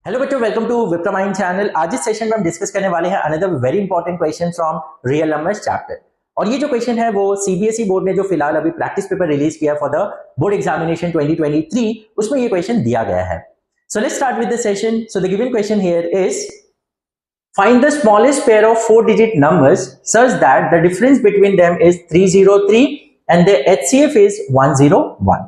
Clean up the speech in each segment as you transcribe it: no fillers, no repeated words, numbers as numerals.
Hello बच्चों, welcome to विप्रोमाइंड channel. आज इस सेशन में हम डिस्कस करने वाले हैं another very important question from real numbers chapter. और ये जो क्वेश्चन है वो सीबीएसई बोर्ड ने जो फिलहाल अभी प्रैक्टिस पेपर रिलीज किया फॉर द बोर्ड एग्जामिनेशन 2023, उसमें ये क्वेश्चन दिया गया है। So let's start with the session. So the given question here is find the smallest pair of 4-digit numbers such that the difference between them is 303 and the HCF is 101.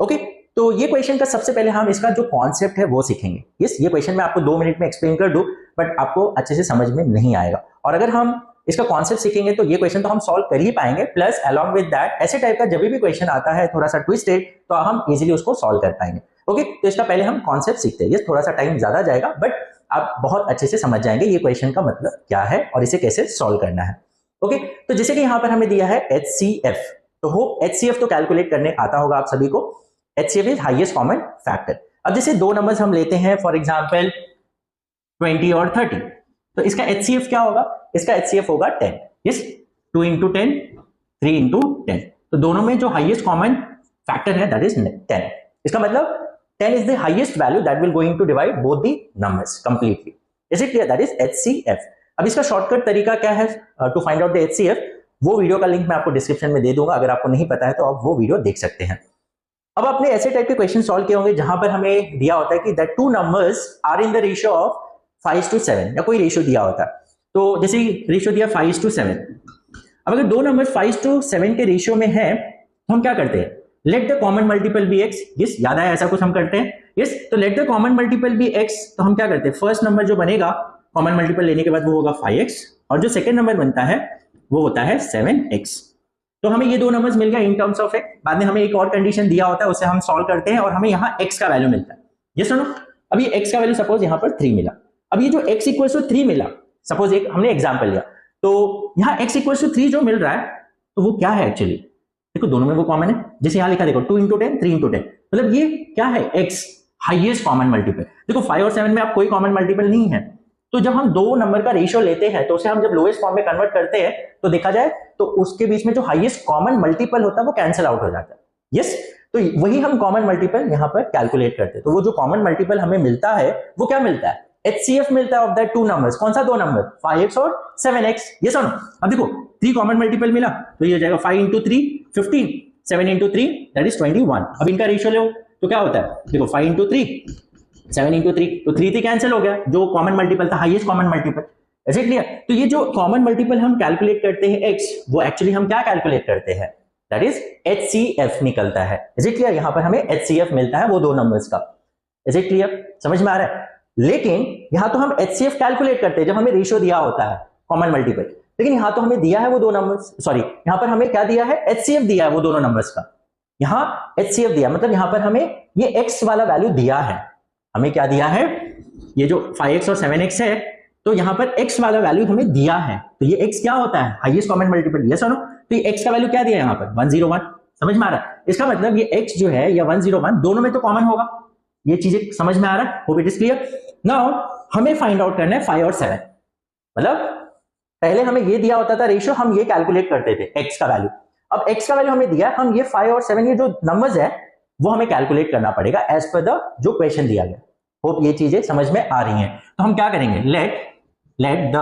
Okay, तो ये question का सबसे पहले हम इसका जो concept है वो सीखेंगे। ये क्वेश्चन मैं आपको 2 मिनट में एक्सप्लेन कर दूं, बट आपको अच्छे से समझ में नहीं आएगा। और अगर हम इसका कॉन्सेप्ट सीखेंगे तो ये क्वेश्चन तो हम सॉल्व कर ही पाएंगे, प्लस अलॉन्ग विद दैट ऐसे टाइप का जब भी क्वेश्चन आता है थोड़ा सा ट्विस्टेड, तो हम इजीली उसको सॉल्व कर पाएंगे। ओके, तो इसका पहले हम कॉन्सेप्ट सीखते हैं। ये थोड़ा सा टाइम ज्यादा जाएगा, बट आप बहुत अच्छे से समझ जाएंगे ये क्वेश्चन का मतलब क्या है और इसे कैसे सॉल्व करना है। ओके, तो जैसे कि यहाँ पर हमें दिया है HCF, तो होप HCF तो कैलकुलेट करने आता होगा आप सभी को। HCF is highest common factor. अब जैसे दो नंबर्स हम लेते हैं, फॉर एग्जांपल 20 और 30, तो इसका HCF क्या होगा? इसका HCF होगा 10। Yes, 2 into 10, 3 into 10। तो दोनों में जो हाईएस्ट कॉमन फैक्टर है दैट इज 10। इसका मतलब 10 is the highest value that will going to divide both the numbers completely. Is it clear? That is HCF. अब इसका शॉर्टकट तरीका क्या है to find out the HCF? वो वीडियो का लिंक मैं आपको डिस्क्रिप्शन में दे दूंगा, अगर आपको नहीं पता है तो आप वो वीडियो देख सकते हैं। अब आपने ऐसे टाइप के क्वेश्चन सॉल्व किए होंगे जहां पर हमें दिया होता है कि that two numbers are in the ratio of 5:7 या कोई रेशियो दिया होता है। तो जैसे रेशियो दिया 5:7, अब अगर दो नंबर 5:7 के रेशियो में है तो हम क्या करते हैं? Let the common multiple be x. Yes, याद आया ऐसा कुछ हम करते हैं। यस, तो let the common multiple be x, तो हम क्या करते हैं? फर्स्ट नंबर जो बनेगा कॉमन मल्टीपल लेने के बाद वो होगा 5x, और जो सेकंड नंबर बनता है वो होता है 7x। तो हमें ये दो नंबर्स मिल गए इन टर्म्स ऑफ एक्स। बाद में हमें एक और कंडीशन दिया होता है, उससे हम सॉल्व करते हैं और हमें यहाँ x का वैल्यू मिलता है। यस सुनो, अब ये x का वैल्यू सपोज यहाँ पर 3 मिला। अब ये जो x = 3 मिला, सपोज एक हमने एग्जाम्पल लिया, तो यहाँ x = 3 जो मिल रहा है तो वो क्या है एक्चुअली? देखो दोनों में वो कॉमन है। जैसे यहाँ लिखा देखो 2 into 10, 3 into 10, मतलब ये क्या है? x highest common multiple. देखो 5 और 7 में आप कोई कॉमन मल्टीपल नहीं है, तो जब हम दो नंबर का रेशियो लेते हैं तो उसे हम जब लोएस्ट फॉर्म में कन्वर्ट करते हैं तो देखा जाए तो उसके बीच में जो हाईएस्ट कॉमन मल्टीपल होता है वो कैंसिल आउट हो जाता है। यस, तो वही हम कॉमन मल्टीपल यहाँ पर कैलकुलेट करते हैं। तो वो जो कॉमन मल्टीपल हमें मिलता है वो क्या मिलता है? HCF मिलता है ऑफ दैट टू नंबर्स। कौन सा दो नंबर? 5x और 7x। ये सुनो, अब देखो 3 कॉमन मल्टीपल मिला तो ये हो जाएगा 5 into 3 15, 7 into 3 दैट इज 21। अब इनका रेशियो लो तो क्या होता है? देखो 5 into 3, 7 into 3, तो 3 कैंसिल हो गया, जो कॉमन मल्टीपल था हाईएस्ट कॉमन मल्टीपल। ऐसे क्लियर? तो ये जो कॉमन मल्टीपल हम कैलकुलेट करते हैं x, वो एक्चुअली हम क्या कैलकुलेट करते हैं? दैट इज HCF निकलता है। Is it clear? यहां पर हमें HCF मिलता है वो दो नंबर्स का। Is it clear? समझ में आ रहा है? लेकिन यहां तो हम HCF कैलकुलेट करते हैं जब हमें रेशियो दिया होता है कॉमन मल्टीपल, लेकिन यहां तो हमें दिया है वो दो नंबर्स, सॉरी यहां पर हमें क्या दिया है? HCF दिया है वो दोनों नंबर्स का। यहां HCF दिया मतलब यहां पर हमें ये x वाला वैल्यू दिया है। हमें क्या दिया है? ये जो 5x और 7x है, तो यहां पर x वाला वैल्यू हमें दिया है। तो ये x क्या होता है? Highest common multiple. यस और नो? तो ये x का वैल्यू क्या दिया है यहां पर? 101। समझ में आ रहा है? इसका मतलब ये x जो है या 101 दोनों में तो कॉमन होगा। ये चीजें समझ में आ रहा है? Hope it is clear. Now हमें फाइंड आउट करना है 5 और 7। मतलब पहले हमें ये दिया होता था रेशियो, हम ये कैलकुलेट करते थे x का वैल्यू। अब x का वैल्यू हमें दिया, हम ये 5 और 7 ये जो नंबर्स है वो हमें कैलकुलेट करना पड़ेगा एज पर द जो क्वेश्चन दिया गया। होप ये चीजें समझ में आ रही हैं। तो हम क्या करेंगे? Let the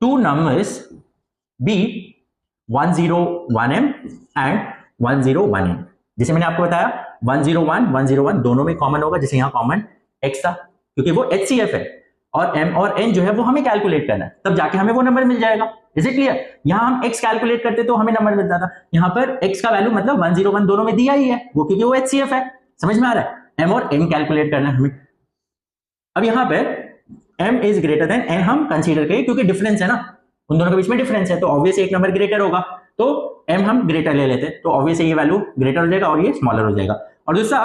two numbers be 101m and 101n। जैसे मैंने आपको बताया 101 101 दोनों में कॉमन होगा, जैसे यहां कॉमन x था क्योंकि वो HCF है, और m और n जो है वो हमें कैलकुलेट करना है, तब जाके हमें वो नंबर मिल जाएगा। Is it clear? यहां हम x कैलकुलेट करते तो हमें नंबर मिलता था, यहां पर x का वैल्यू मतलब 101 दोनों में दिया ही है वो, क्योंकि वो HCF है। समझ में आ रहा है? m और n कैलकुलेट करना है हमें। अब यहां पर m is greater than n हम कंसीडर करें, क्योंकि डिफरेंस है ना, उन दोनों के बीच में डिफरेंस है, तो ऑब्वियस एक नंबर ग्रेटर होगा, तो m हम ग्रेटर ले लेते हैं, तो ऑब्वियस ये वैल्यू ग्रेटर हो जाएगा और ये स्मॉलर हो जाएगा। और दूसरा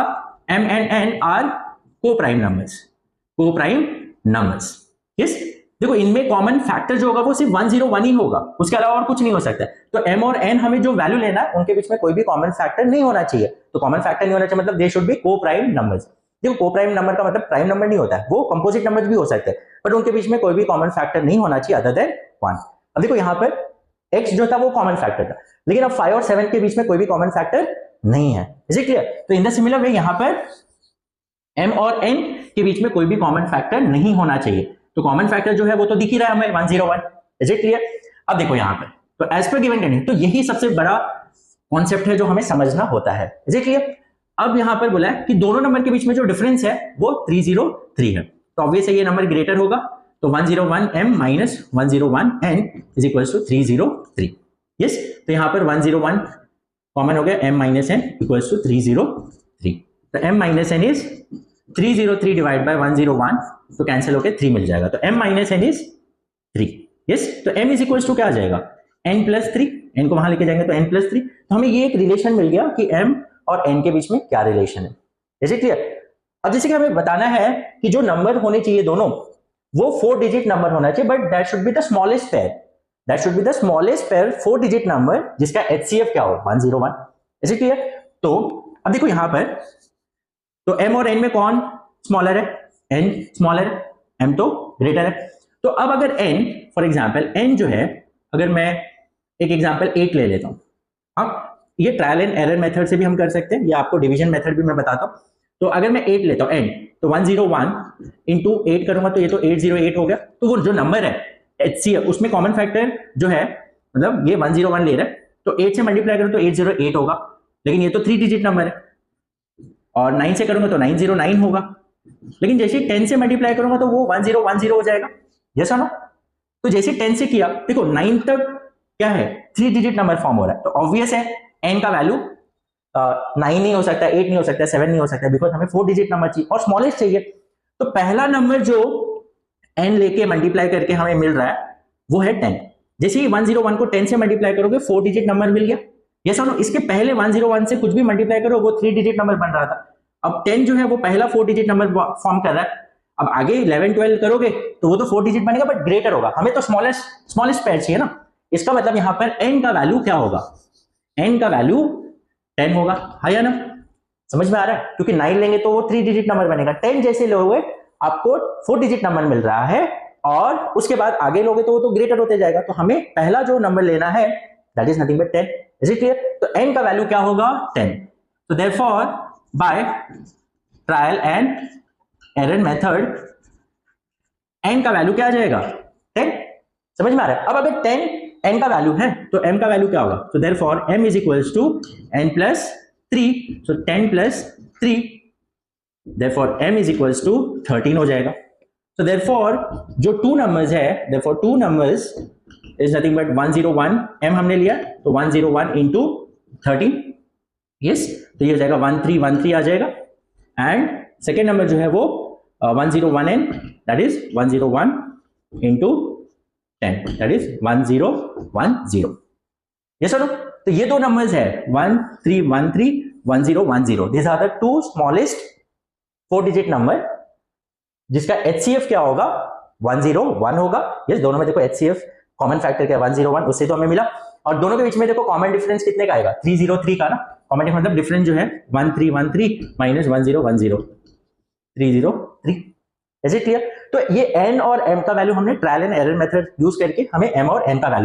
m एंड n आर को प्राइम नंबर्स, को प्राइम नंबर्स। यस, देखो इनमें कॉमन फैक्टर जो होगा वो सिर्फ 101 ही होगा, उसके अलावा और कुछ नहीं हो सकता। तो m और n हमें जो वैल्यू लेना है उनके बीच में कोई भी कॉमन फैक्टर नहीं होना चाहिए। तो कॉमन फैक्टर नहीं होना चाहिए मतलब दे शुड बी को प्राइम नंबर्स। देखो को प्राइम नंबर का मतलब प्राइम नंबर नहीं होता है, वो कंपोजिट नंबर भी हो सकते हैं, बट उनके बीच में कोई भी कॉमन फैक्टर नहीं होना चाहिए अदर देन 1। अब देखो यहाँ पर x जो था वो कॉमन फैक्टर था, लेकिन अब 5 और 7 के बीच में कोई भी कॉमन फैक्टर नहीं है। Is it clear? तो इन द सिमिलर वे यहाँ पर m और n के बीच में कोई भी कॉमन फैक्टर नहीं होना चाहिए। तो कॉमन फैक्टर जो है वो तो दिख ही रहा है हमें 101, इज इट क्लियर? अब देखो यहाँ पे तो एज पर गिवन कंडीशन, तो यही सबसे बड़ा कॉन्सेप्ट है जो हमें समझना होता है, इज इट क्लियर? अब यहाँ पर बोला है कि दोनों नंबर के बीच में जो डिफरेंस है वो 303 है, तो ऑब्वियस है ये नंबर ग्रेटर होगा, तो 101m minus 101n is equal to 303। Yes, तो यहाँ पर 101 कॉमन हो गया, m minus n equal to 303, तो m minus n is 303 divide by 101, तो कैंसिल होकर 3 मिल जाएगा, तो m minus n is 3। Yes, तो m इज इक्वल टू क्या आ जाएगा, n प्लस 3, n को वहां लेके जाएंगे तो n प्लस 3, तो हमें ये एक रिलेशन मिल गया कि m और n के बीच में क्या रिलेशन है, इज इट क्लियर? अब जैसे कि हमें बताना है कि जो नंबर होने चाहिए दोनों वो 4 डिजिट नंबर होना चाहिए, but that should be the smallest pair, that should be the smallest pair 4 digit number जिसका HCF क्या हो 101, इज इट क्लियर? तो अब देखो यहां पर तो m और n में कौन स्मॉलर है, n स्मॉलर है, m तो ग्रेटर है, तो अब अगर n फॉर एग्जांपल n जो है, अगर मैं एक एग्जांपल 8 ले लेता हूं, अब ये ट्रायल एंड एरर मेथड से भी हम कर सकते हैं, या आपको डिवीजन मेथड भी मैं बताता हूं। तो अगर मैं 8 लेता हूं n, तो 101 इंटू 8 करूंगा तो ये तो 808 हो गया, तो वो जो नंबर है HCF उसमें कॉमन फैक्टर जो है, मतलब ये 101 ले रहा है, तो 8 से मल्टीप्लाई करूं तो 808 होगा, लेकिन ये तो 3 डिजिट नंबर है, और 9 से करूंगा तो 909 होगा, लेकिन जैसे 10 से मल्टीप्लाई करूंगा तो वो 1010 हो जाएगा, यस और नो? तो जैसे 10 से किया, देखो 9 तक क्या है 3 डिजिट नंबर फॉर्म हो रहा है, तो ऑब्वियस है n का वैल्यू 9 नहीं हो सकता, 8 नहीं हो सकता, 7 नहीं हो सकता, बिकॉज हमें 4 डिजिट नंबर चाहिए और स्मॉलेस्ट चाहिए। तो पहला नंबर जो n लेके मल्टीप्लाई करके हमें मिल रहा है वो है 10। जैसे ही 101 को 10 से मल्टीप्लाई करोगे 4 डिजिट नंबर मिल गया, यस और नो? इसके पहले 101 से कुछ भी मल्टीप्लाई करो वो 3 डिजिट नंबर बन रहा था, अब 10 जो है वो पहला 4 डिजिट नंबर फॉर्म कर रहा है, अब आगे 11 12 करोगे तो वो तो 4 डिजिट बनेगा बट ग्रेटर होगा, हमें तो स्मॉलेस्ट पेयर चाहिए ना। इसका मतलब यहां पर n का वैल्यू क्या होगा, n का वैल्यू 10 होगा, है या ना? समझ में आ रहा है? क्योंकि 9 लेंगे तो वो 3 डिजिट नंबर बनेगा, 10 जैसे लोगे आपको 4 डिजिट नंबर मिल रहा है, और उसके बाद आगे लोगे तो वो तो ग्रेटर होते जाएगा, तो हमें पहला जो नंबर लेना है that is nothing but 10, is it clear? तो n का वैल्यू क्या होगा 10, तो therefore by trial and error method n का वैल्यू क्या आ जाएगा 10, समझ में आ रहा है? अब अगर 10 n का वैल्यू है तो m का वैल्यू क्या होगा, तो therefore m is equals to n plus 3, so 10 plus 3, therefore m is equals to 13 हो जाएगा। तो देयरफॉर जो 2 नंबर्स है, therefore 2 numbers is nothing but 101, m हमने लिया तो 101 इंटू 13, यस, तो ये हो जाएगा 1313 आ जाएगा, एंड सेकेंड नंबर जो है वो 101n, that is 101 into 10, that is 1010, yes और नो? तो ये दो नंबर्स है 1313 1010, this are the 2 smallest 4 digit number जिसका HCF क्या होगा 101 होगा। यस, दोनों में देखो HCF कॉमन फैक्टर क्या 101, उससे तो हमें मिला, और दोनों के बीच में देखो कॉमन डिफरेंस कितने का आएगा 303 का ना, कॉमन डिफरेंस मतलब डिफरेंस जो है 1313 माइनस 1010, 303, इज इट क्लियर? तो ये n और m का वैल्यू हमने trial and error method use करके हमें m और n का वैल्यू